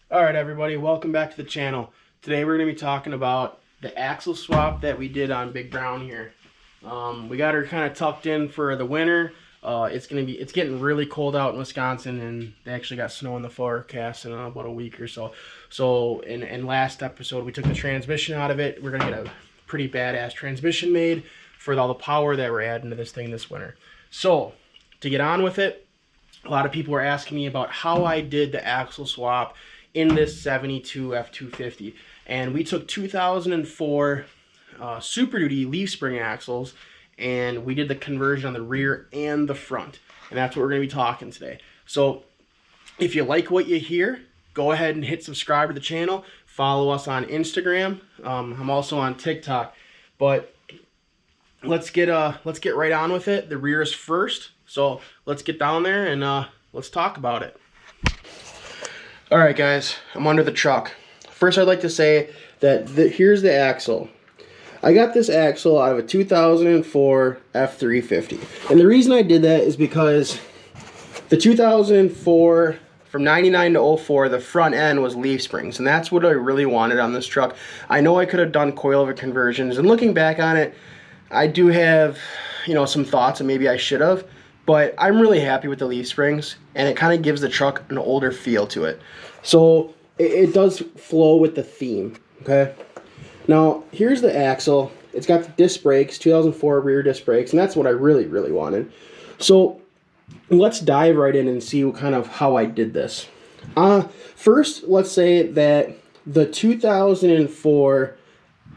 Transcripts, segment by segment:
Alright everybody, welcome back to the channel. Today we're going to be talking about the axle swap that we did on Big Brown here. We got her kind of tucked in for the winter. It's getting really cold out in Wisconsin, and they actually got snow in the forecast in about a week or so. So in last episode we took the transmission out of it. We're going to get a pretty badass transmission made for all the power that we're adding to this thing this winter. So to get on with it, a lot of people were asking me about how I did the axle swap in this 72 F-250, and we took 2004 Superduty leaf spring axles and we did the conversion on the rear and the front, and that's what we're going to be talking today. So if you like what you hear, go ahead and hit subscribe to the channel, follow us on Instagram. I'm also on TikTok, but let's get right on with it. The rear is first, so let's get down there and let's talk about it. Alright guys, I'm under the truck. First I'd like to say that here's the axle. I got this axle out of a 2004 F-350. And the reason I did that is because the 2004, from 99 to 04, the front end was leaf springs. And that's what I really wanted on this truck. I know I could have done coilover conversions. And looking back on it, I do have, some thoughts and maybe I should have. But I'm really happy with the leaf springs, and it kind of gives the truck an older feel to it. So it does flow with the theme, okay? Now, here's the axle. It's got the disc brakes, 2004 rear disc brakes, and that's what I really, really wanted. So let's dive right in and see how I did this. First, let's say that the 2004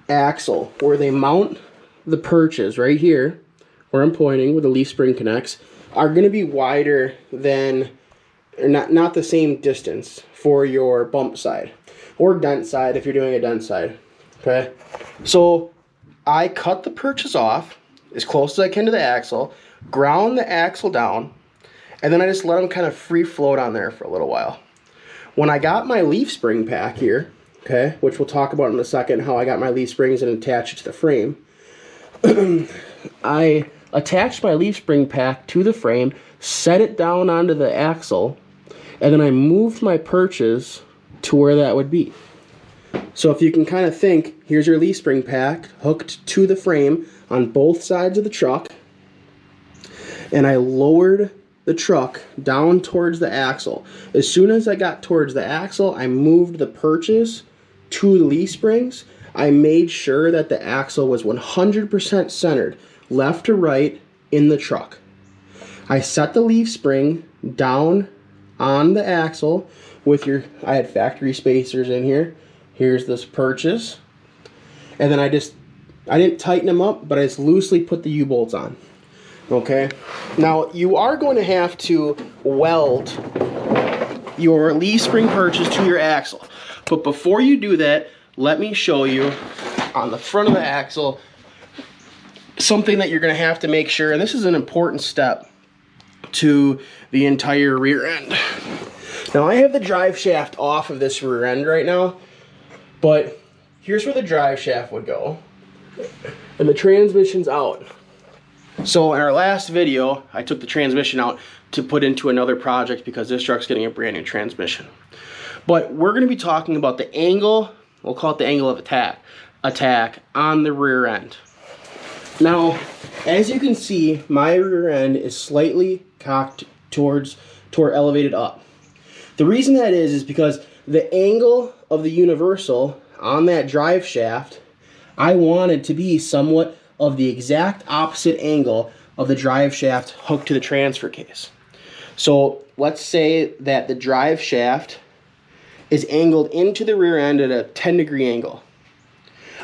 axle, where they mount the perches right here, where I'm pointing with the leaf spring connects, are going to be wider than, or not the same distance for your bump side or dent side if you're doing a dent side. Okay, so I cut the perches off as close as I can to the axle, ground the axle down, and then I just let them kind of free float on there for a little while. When I got my leaf spring pack here, okay, which we'll talk about in a second, how I got my leaf springs and attach it to the frame, I attached my leaf spring pack to the frame, set it down onto the axle, and then I moved my perches to where that would be. So if you can kind of think, here's your leaf spring pack hooked to the frame on both sides of the truck, and I lowered the truck down towards the axle. As soon as I got towards the axle, I moved the perches to the leaf springs. I made sure that the axle was 100% centered, left to right in the truck. I set the leaf spring down on the axle with I had factory spacers in here. Here's this perches. And then I didn't tighten them up, but I just loosely put the U-bolts on. Okay? Now, you are going to have to weld your leaf spring perches to your axle. But before you do that, let me show you on the front of the axle something that you're going to have to make sure, and this is an important step to the entire rear end. Now I have the drive shaft off of this rear end right now, but here's where the drive shaft would go, and the transmission's out. So in our last video, I took the transmission out to put into another project because this truck's getting a brand new transmission. But we're going to be talking about the angle, we'll call it the angle of attack on the rear end. Now, as you can see, my rear end is slightly cocked toward elevated up. The reason that is because the angle of the universal on that drive shaft, I wanted to be somewhat of the exact opposite angle of the drive shaft hooked to the transfer case. So let's say that the drive shaft is angled into the rear end at a 10-degree angle.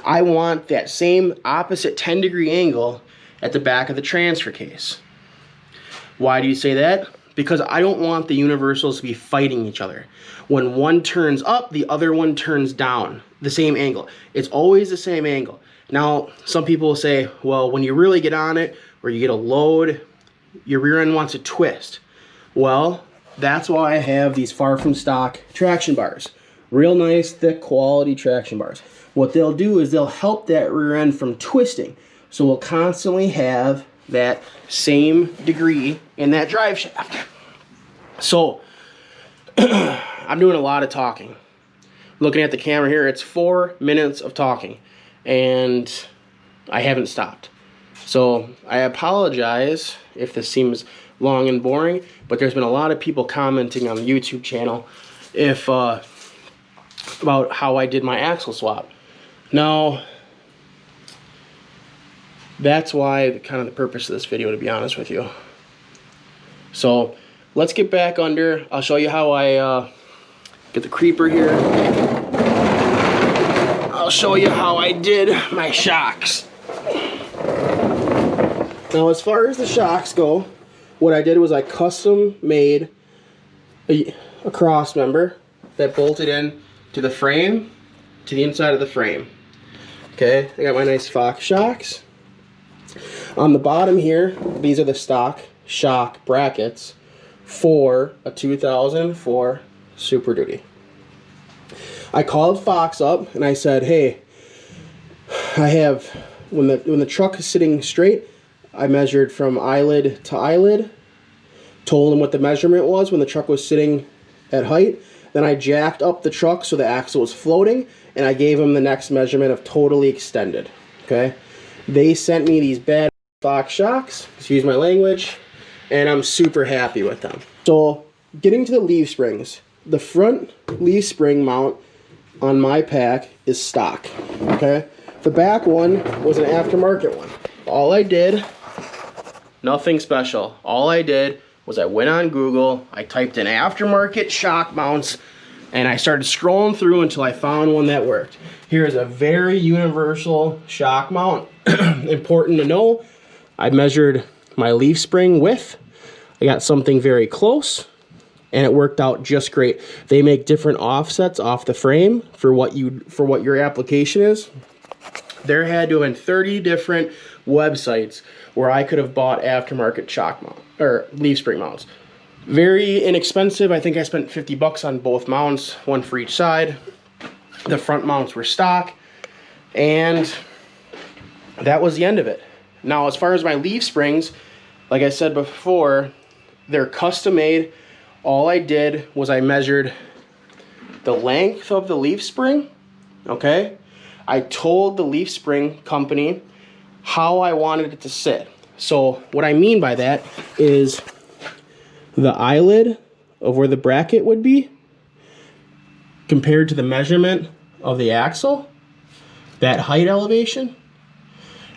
I want that same opposite 10-degree angle at the back of the transfer case. Why do you say that? Because I don't want the universals to be fighting each other. When one turns up, the other one turns down, the same angle. It's always the same angle. Now, some people will say, well, when you really get on it, or you get a load, your rear end wants to twist. Well, that's why I have these far from stock traction bars. Real nice, thick quality traction bars. What they'll do is they'll help that rear end from twisting. So we'll constantly have that same degree in that drive shaft. So I'm doing a lot of talking. looking at the camera here, it's 4 minutes of talking, and I haven't stopped. So I apologize if this seems long and boring, but there's been a lot of people commenting on the YouTube channel about how I did my axle swap. Now, that's why kind of the purpose of this video, to be honest with you. So let's get back under. I'll show you how I get the creeper here. I'll show you how I did my shocks. Now, as far as the shocks go, what I did was I custom made a cross member that bolted in to the frame, to the inside of the frame. Okay, I got my nice Fox shocks. On the bottom here, these are the stock shock brackets for a 2004 Super Duty. I called Fox up and I said, hey, I have, when the truck is sitting straight, I measured from eyelid to eyelid, told him what the measurement was when the truck was sitting at height. Then I jacked up the truck so the axle was floating, and I gave him the next measurement of totally extended. Okay, they sent me these bad Fox shocks, excuse my language, and I'm super happy with them. So getting to the leaf springs, the front leaf spring mount on my pack is stock. Okay, the back one was an aftermarket one. All I did, nothing special, all I did was I went on Google, I typed in aftermarket shock mounts, and I started scrolling through until I found one that worked. Here is a very universal shock mount. Important to know, I measured my leaf spring width. I got something very close, and it worked out just great. They make different offsets off the frame for what your application is. There had to have been 30 different websites where I could have bought aftermarket shock mount or leaf spring mounts. Very inexpensive. I think I spent 50 bucks on both mounts, one for each side. The front mounts were stock, and that was the end of it. Now, as far as my leaf springs, like I said before, they're custom made. All I did was I measured the length of the leaf spring, okay? I told the leaf spring company how I wanted it to sit. So what I mean by that is the eyelid of where the bracket would be compared to the measurement of the axle, that height elevation,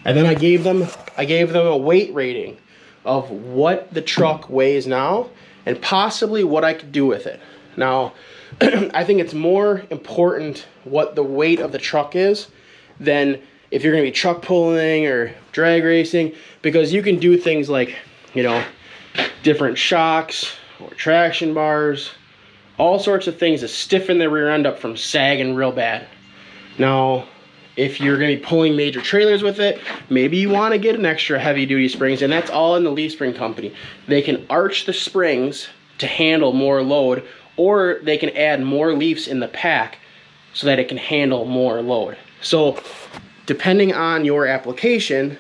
and then I gave them a weight rating of what the truck weighs now and possibly what I could do with it. Now, I think it's more important what the weight of the truck is than if you're going to be truck pulling or drag racing, because you can do things like, you know, different shocks or traction bars, all sorts of things to stiffen the rear end up from sagging real bad. Now, if you're going to be pulling major trailers with it, maybe you want to get an extra heavy duty springs, and that's all in the leaf spring company. They can arch the springs to handle more load, or they can add more leaves in the pack so that it can handle more load. So depending on your application,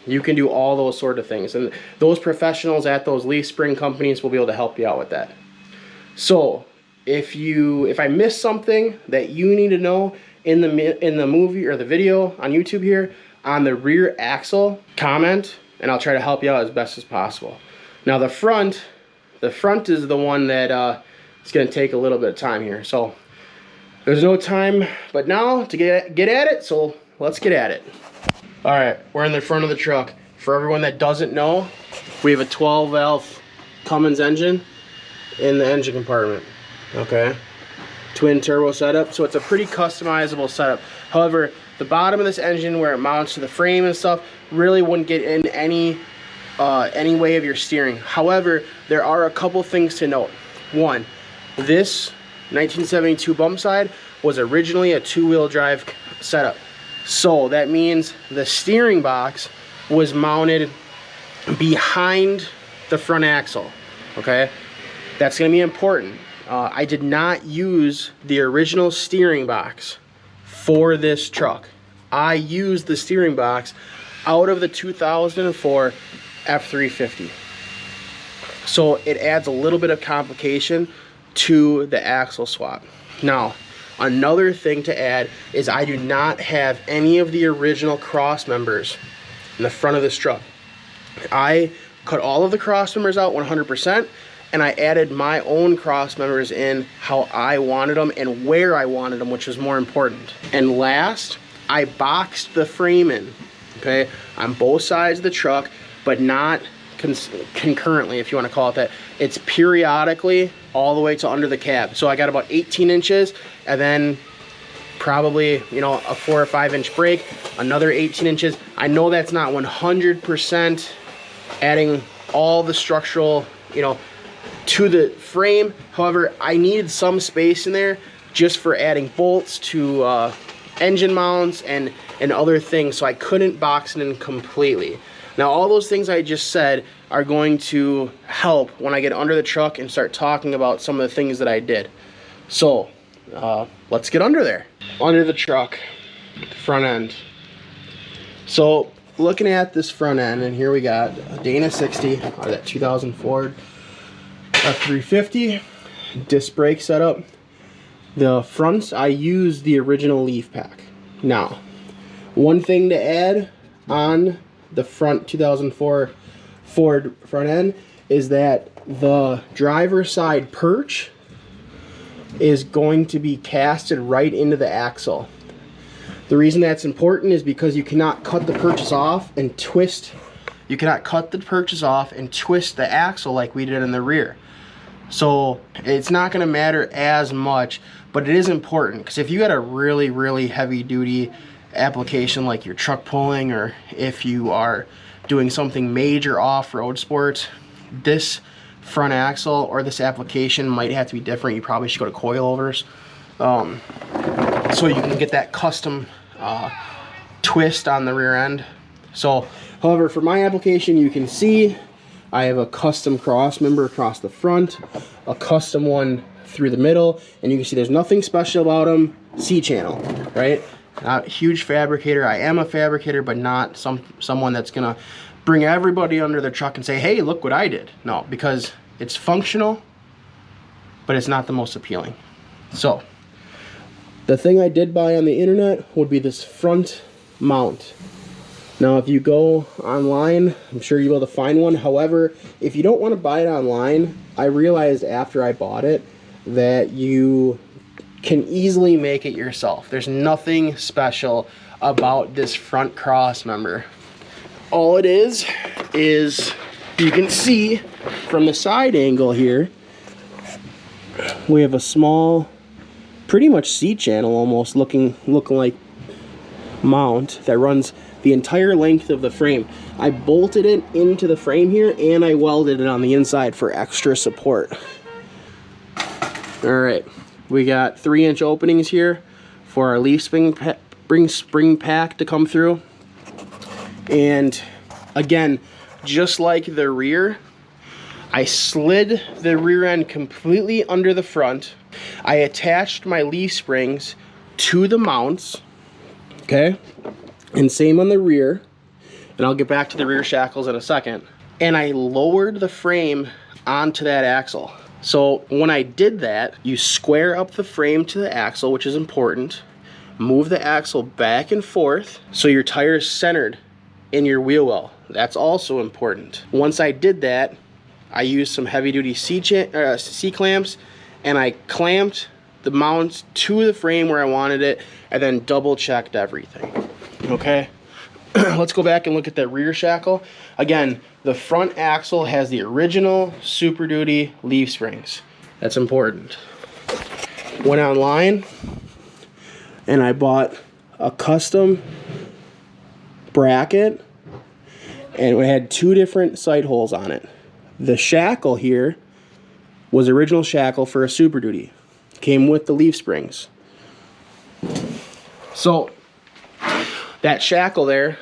you can do all those sort of things, and those professionals at those leaf spring companies will be able to help you out with that. So if I missed something that you need to know in the movie or the video on YouTube here on the rear axle, comment, and I'll try to help you out as best as possible. Now the front is the one that it's going to take a little bit of time here. So there's no time but now to get at it, so let's get at it. All right, we're in the front of the truck. For everyone that doesn't know, we have a 12-valve Cummins engine in the engine compartment, okay? Twin turbo setup, so it's a pretty customizable setup. However, the bottom of this engine where it mounts to the frame and stuff really wouldn't get in any way of your steering. However, there are a couple things to note. One, this 1972 Bumpside was originally a two-wheel drive setup. So that means the steering box was mounted behind the front axle, okay? That's gonna be important. I did not use the original steering box for this truck. I used the steering box out of the 2004 F-350. So it adds a little bit of complication to the axle swap. Now, Another thing to add is I do not have any of the original cross members in the front of this truck. I cut all of the cross members out 100%, and I added my own cross members in how I wanted them and where I wanted them, which was more important. And last, I boxed the frame in, okay, on both sides of the truck, but not concurrently, if you want to call it that. It's periodically all the way to under the cab. So I got about 18 inches, and then probably, you know, a 4 or 5 inch break, another 18 inches. I know that's not 100% adding all the structural, you know, to the frame. However, I needed some space in there just for adding bolts to engine mounts and other things, so I couldn't box it in completely. Now, all those things I just said are going to help when I get under the truck and start talking about some of the things that I did. So, let's get under there. Under the truck, front end. So, looking at this front end, and here we got a Dana 60, or that 2000 Ford F-350, disc brake setup. The fronts, I used the original leaf pack. Now, one thing to add on the front 2004 Ford front end is that the driver's side perch is going to be casted right into the axle. The reason that's important is because you cannot cut the purchase off and twist. You cannot cut the purchase off and twist the axle like we did in the rear. So it's not going to matter as much, but it is important, because if you got a really, really heavy duty application like your truck pulling, or if you are doing something major off-road sports, this front axle or this application might have to be different. You probably should go to coilovers, so you can get that custom twist on the rear end. So, however, for my application, you can see I have a custom cross member across the front, a custom one through the middle, and you can see there's nothing special about them. C-channel, right? Not a huge fabricator. I am a fabricator, but not someone that's gonna bring everybody under the truck and say, hey, look what I did. No, because it's functional, but it's not the most appealing. So, the thing I did buy on the internet would be this front mount. Now, if you go online, I'm sure you'll be able to find one. However, if you don't want to buy it online, I realized after I bought it that you can easily make it yourself. There's nothing special about this front cross member. All it is you can see from the side angle here, we have a small, pretty much C-channel almost looking like mount that runs the entire length of the frame. I bolted it into the frame here, and I welded it on the inside for extra support. Alright, we got 3-inch openings here for our leaf spring pack to come through. And again, just like the rear, I slid the rear end completely under the front. I attached my leaf springs to the mounts, okay? And same on the rear, and I'll get back to the rear shackles in a second. And I lowered the frame onto that axle. So when I did that, you square up the frame to the axle, which is important. Move the axle back and forth so your tire is centered in your wheel well. That's also important. Once I did that, I used some heavy-duty C-clamps, and I clamped the mounts to the frame where I wanted it, and then double-checked everything. Okay, let's go back and look at that rear shackle. Again, the front axle has the original Superduty leaf springs. That's important. Went online and I bought a custom bracket, and it had 2 different sight holes on it. The shackle here was original shackle for a Superduty. Came with the leaf springs. So that shackle there,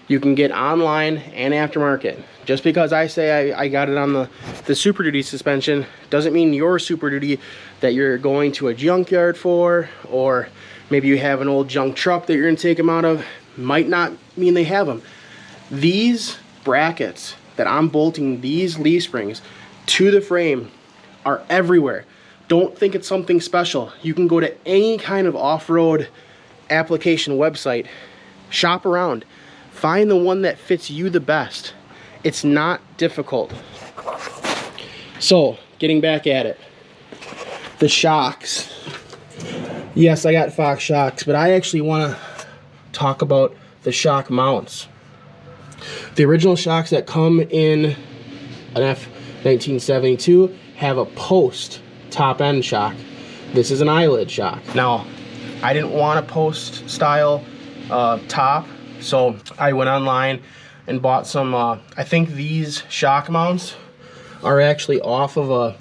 you can get online and aftermarket. Just because I say I got it on the Super Duty suspension doesn't mean your Super Duty that you're going to a junkyard for, or maybe you have an old junk truck that you're gonna take them out of, might not mean they have them. These brackets that I'm bolting these leaf springs to the frame are everywhere. Don't think it's something special. You can go to any kind of off-road application website, shop around, find the one that fits you the best. It's not difficult. So, getting back at it, the shocks. Yes, I got Fox shocks, but I actually want to talk about the shock mounts. The original shocks that come in an F-1972 have a post top end shock. This is an eyelid shock. Now, I didn't want a post style top, so I went online and bought some, I think these shock mounts are actually off of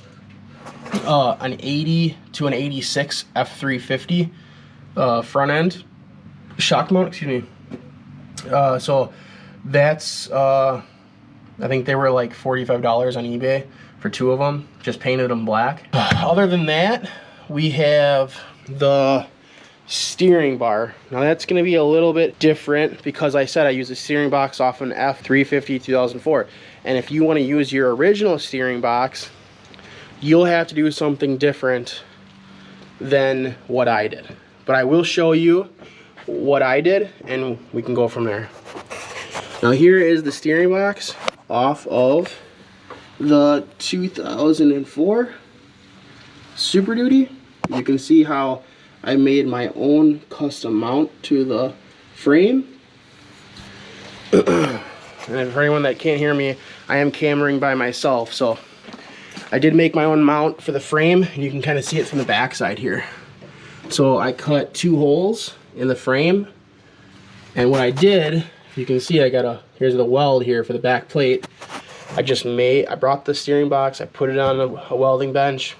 an 80 to an 86 F-350 front end shock mount, excuse me. So that's, I think they were like $45 on eBay for 2 of them, just painted them black. Other than that, we have the steering bar. Now that's going to be a little bit different because I said I use a steering box off an F-350 2004. And if you want to use your original steering box, you'll have to do something different than what I did. But I will show you what I did and we can go from there. Now here is the steering box off of the 2004 Super Duty. You can see how I made my own custom mount to the frame. And for anyone that can't hear me, I am cameraing by myself, so I did make my own mount for the frame, and you can kind of see it from the back side here. So I cut 2 holes in the frame, and what I did, you can see I got here's the weld here for the back plate. I brought the steering box, I put it on a welding bench,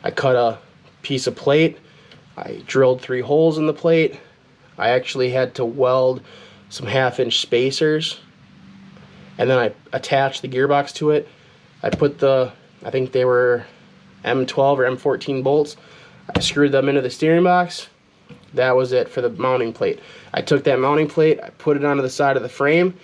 I cut a piece of plate, I drilled 3 holes in the plate. I actually had to weld some 1/2-inch spacers, and then I attached the gearbox to it. I put I think they were M12 or M14 bolts. I screwed them into the steering box. That was it for the mounting plate. I took that mounting plate, I put it onto the side of the frame,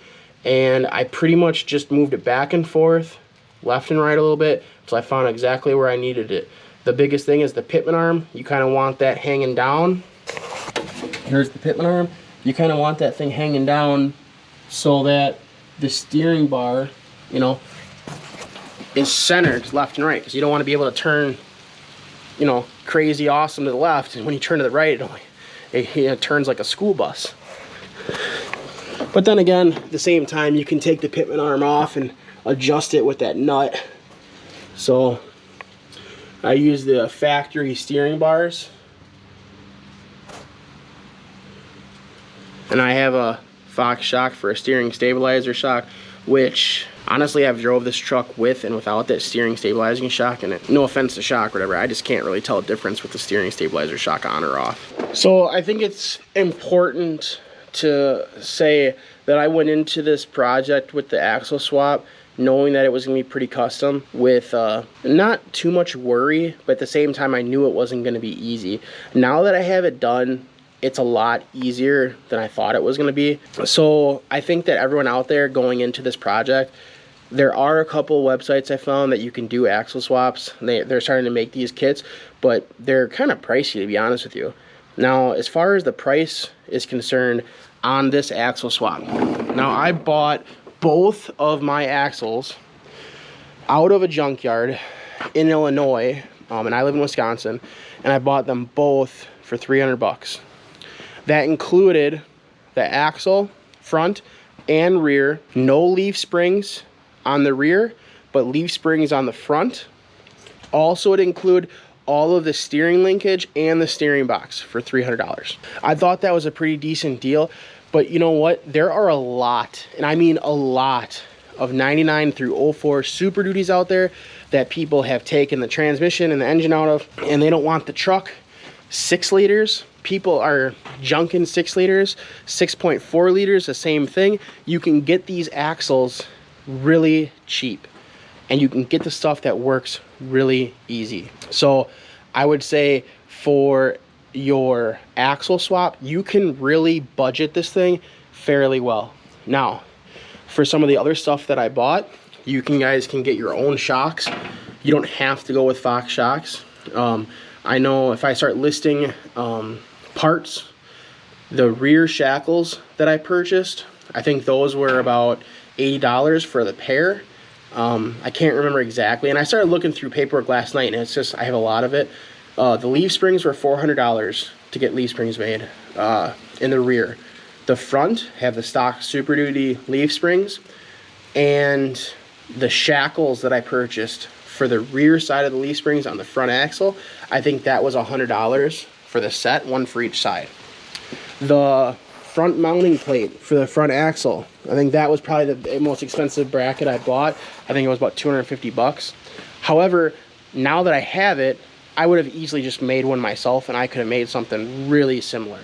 and I pretty much just moved it back and forth, left and right a little bit, until I found exactly where I needed it. The biggest thing is the Pitman arm. You kind of want that hanging down. Here's the Pitman arm. You kind of want that thing hanging down so that the steering bar, you know, is centered left and right, because you don't want to be able to turn, you know, crazy awesome to the left, and when you turn to the right, it turns like a school bus. But then again, at the same time, you can take the Pitman arm off and adjust it with that nut. So I use the factory steering bars, and I have a Fox shock for a steering stabilizer shock, which honestly I've drove this truck with and without that steering stabilizing shock, and no offense to shock or whatever, I just can't really tell a difference with the steering stabilizer shock on or off. So I think it's important to say that I went into this project with the axle swap knowing that it was going to be pretty custom, with not too much worry, but at the same time I knew it wasn't going to be easy. Now that I have it done, it's a lot easier than I thought it was going to be. So I think that everyone out there going into this project, there are a couple websites I found that you can do axle swaps. They're starting to make these kits, but they're kind of pricey, to be honest with you. Now, as far as the price is concerned on this axle swap, now I bought both of my axles out of a junkyard in Illinois, and I live in Wisconsin, and I bought them both for 300 bucks. That included the axle, front and rear, no leaf springs on the rear, but leaf springs on the front. Also, it included all of the steering linkage and the steering box for $300. I thought that was a pretty decent deal, but you know what? There are a lot, and I mean a lot, of 99 through 04 Super Duties out there that people have taken the transmission and the engine out of, and they don't want the truck. 6 liters, people are junking 6 liters, 6.4 liters, the same thing. You can get these axles really cheap, and you can get the stuff that works really easy. So I would say for your axle swap, you can really budget this thing fairly well. Now, for some of the other stuff that I bought, you guys can get your own shocks. You don't have to go with Fox shocks. I know if I start listing parts, the rear shackles that I purchased, I think those were about $80 for the pair. I can't remember exactly, and I started looking through paperwork last night, and it's just, I have a lot of it. The leaf springs were $400 to get leaf springs made in the rear. The front have the stock Superduty leaf springs, and the shackles that I purchased for the rear side of the leaf springs on the front axle, I think that was $100 for the set, one for each side. The front mounting plate for the front axle, I think that was probably the most expensive bracket I bought. I think it was about 250 bucks. However, now that I have it, I would have easily just made one myself, and I could have made something really similar.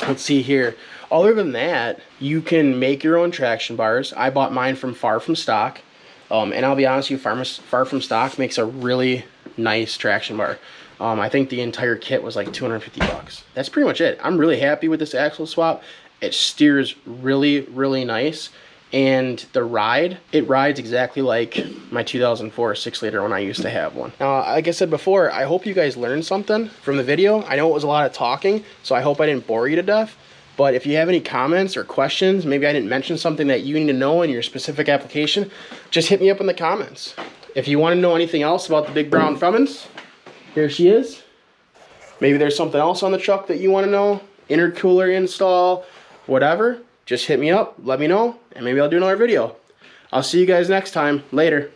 Let's see here. Other than that, you can make your own traction bars. I bought mine from Far From Stock. And I'll be honest with you, Far From Stock makes a really nice traction bar. I think the entire kit was like 250 bucks. That's pretty much it. I'm really happy with this axle swap. It steers really, really nice. And the ride, it rides exactly like my 2004 6-liter when I used to have one. Now, like I said before, I hope you guys learned something from the video. I know it was a lot of talking, so I hope I didn't bore you to death. But if you have any comments or questions, maybe I didn't mention something that you need to know in your specific application, just hit me up in the comments. If you want to know anything else about the big brown Fummins, here she is. Maybe there's something else on the truck that you want to know, intercooler install, whatever, just hit me up, let me know, and maybe I'll do another video. I'll see you guys next time. Later.